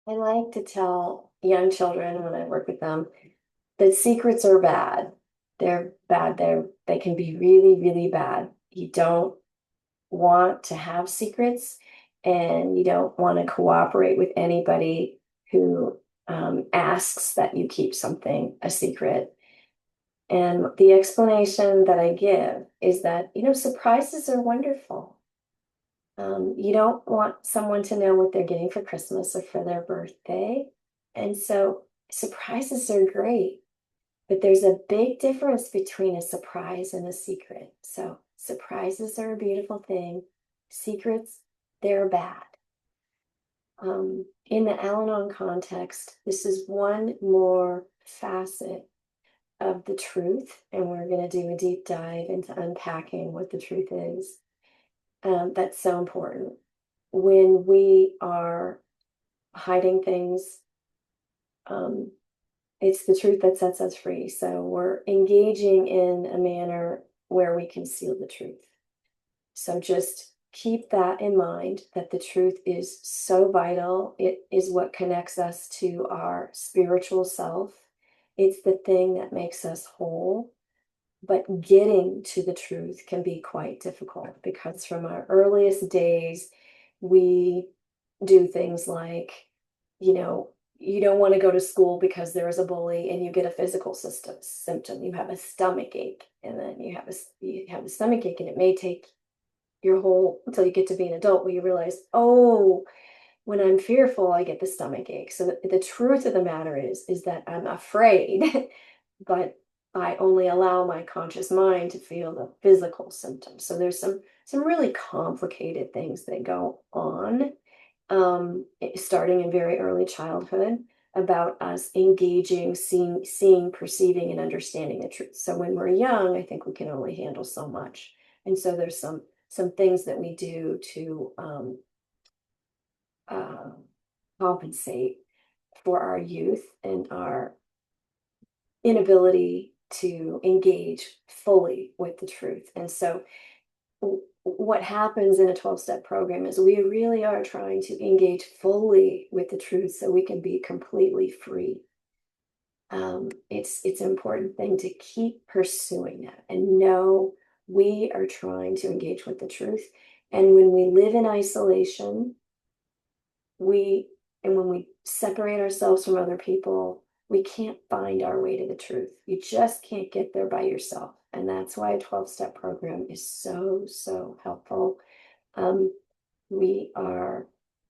I like to tell young children when I work with them that secrets are bad. They're bad. They can be really, really bad. You don't want to have secrets, and you don't want to cooperate with anybody who asks that you keep something a secret. And the explanation that I give is that, surprises are wonderful. You don't want someone to know what they're getting for Christmas or for their birthday. And so surprises are great, but there's a big difference between a surprise and a secret. So surprises are a beautiful thing. Secrets, they're bad. In the Al-Anon context, this is one more facet of the truth, and we're going to do a deep dive into unpacking what the truth is. That's so important. When we are hiding things, um, it's the truth that sets us free. So we're engaging in a manner where we conceal the truth. So just keep that in mind, that the truth is so vital. It is what connects us to our spiritual self. It's the thing that makes us whole. But getting to the truth can be quite difficult because from our earliest days, we do things like, you don't want to go to school because there is a bully and you get a physical symptom. You have a stomach ache, and then you have a stomach ache, and it may take your whole until you get to be an adult where you realize, oh, when I'm fearful, I get the stomach ache. So the truth of the matter is that I'm afraid, but I only allow my conscious mind to feel the physical symptoms. So there's some really complicated things that go on, starting in very early childhood, about us engaging, seeing, perceiving, and understanding the truth. So when we're young, I think we can only handle so much, and so there's some things that we do to uh, compensate for our youth and our inability to engage fully with the truth. And so what happens in a 12-step program is we really are trying to engage fully with the truth so we can be completely free. It's an important thing to keep pursuing that and know we are trying to engage with the truth. And when we live in isolation, we and when we separate ourselves from other people, we can't find our way to the truth. You just can't get there by yourself. And that's why a 12-step program is so, so helpful. Um, we are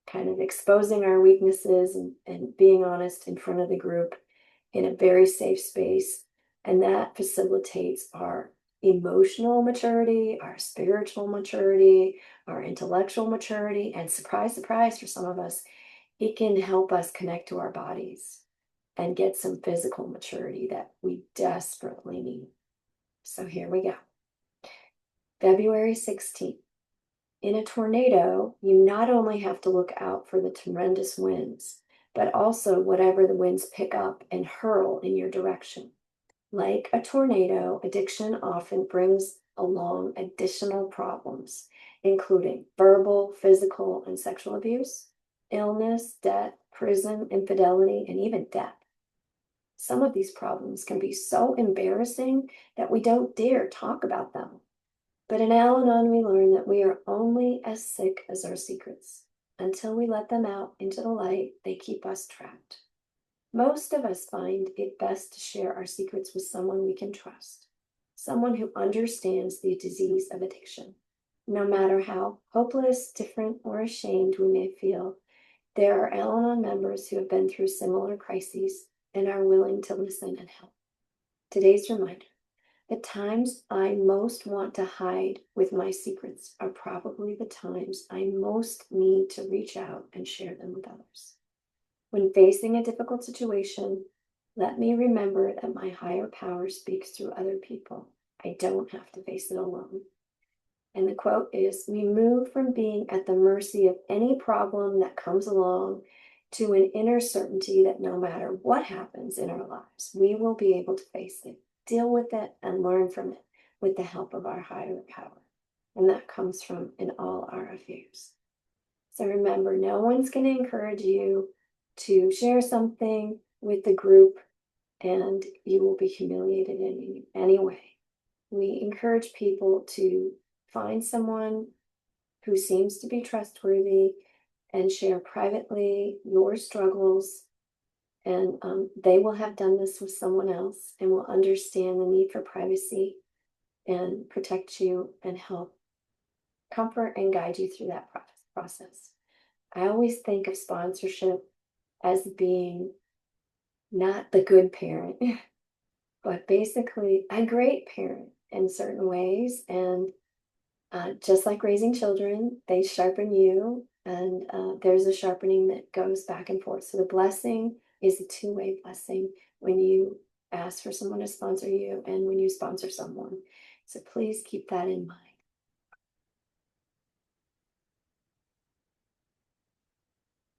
kind of exposing our weaknesses and being honest in front of the group in a very safe space. And that facilitates our emotional maturity, our spiritual maturity, our intellectual maturity, and surprise, surprise for some of us, it can help us connect to our bodies and get some physical maturity that we desperately need. So here we go. February 16th. In a tornado, you not only have to look out for the tremendous winds, but also whatever the winds pick up and hurl in your direction. Like a tornado, addiction often brings along additional problems, including verbal, physical, and sexual abuse, illness, debt, prison, infidelity, and even death. Some of these problems can be so embarrassing that we don't dare talk about them. But in Al Anon, we learn that we are only as sick as our secrets. Until we let them out into the light, they keep us trapped. Most of us find it best to share our secrets with someone we can trust, someone who understands the disease of addiction. No matter how hopeless, different, or ashamed we may feel, there are Al Anon members who have been through similar crises and are willing to listen and help. Today's reminder: the times I most want to hide with my secrets are probably the times I most need to reach out and share them with others. When facing a difficult situation, let me remember that my higher power speaks through other people. I don't have to face it alone. And the quote is: we move from being at the mercy of any problem that comes along to an inner certainty that no matter what happens in our lives, we will be able to face it, deal with it, and learn from it with the help of our higher power. And that comes from in all our affairs. So remember, no one's going to encourage you to share something with the group and you will be humiliated in any way. We encourage people to find someone who seems to be trustworthy and share privately your struggles. And they will have done this with someone else and will understand the need for privacy and protect you and help comfort and guide you through that process. I always think of sponsorship as being not the good parent, but basically a great parent in certain ways. And just like raising children, they sharpen you, and there's a sharpening that goes back and forth. So the blessing is a two-way blessing when you ask for someone to sponsor you and when you sponsor someone. So please keep that in mind.